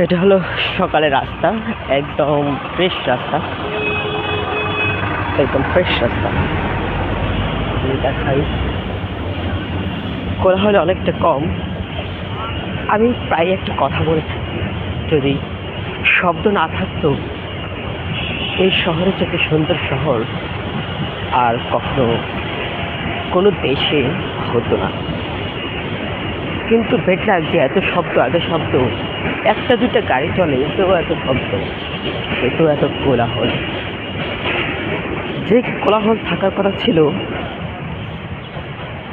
এটা হলো সকালের রাস্তা, একদম ফ্রেশ রাস্তা, একদম ফ্রেশ রাস্তা। দেখাই কোলাহল অনেকটা কম। আমি প্রায় একটা কথা বলে থাকি, যদি শব্দ না থাকতো এই শহরের যত সুন্দর শহর আর কখনো কোনো দেশে হতো না। কিন্তু দেখলাম যে এত শব্দ, একটা দুটা গাড়ি চলে, এতেও এত শব্দ, এতেও এত কোলাহল। যে কোলাহল থাকার কথা ছিল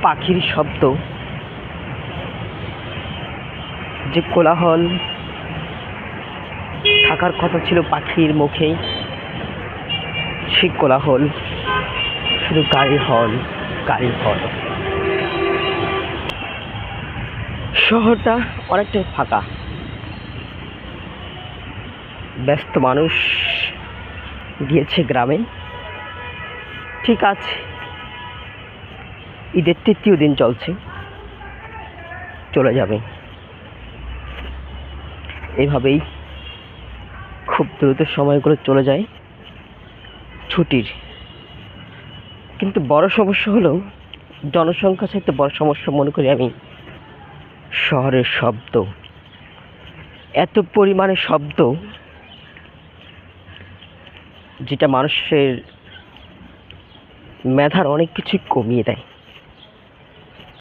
পাখির শব্দ, যে কোলাহল থাকার কথা ছিল পাখির মুখে, সে কোলাহল শুধু গাড়ি হল। শহরটা অনেকটাই ফাঁকা, ব্যস্ত মানুষ গিয়েছে গ্রামে। ঠিক আছে, ঈদের ৩য় দিন চলছে, চলে যাবে। এভাবেই খুব দ্রুত সময়গুলো চলে যায় ছুটির। কিন্তু বড় সমস্যা হলো, জনসংখ্যা চাইতে বড় সমস্যা মনে করি আমি শহরের শব্দ। এত পরিমাণে শব্দ যেটা মানুষের মেধার অনেক কিছু কমিয়ে দেয়।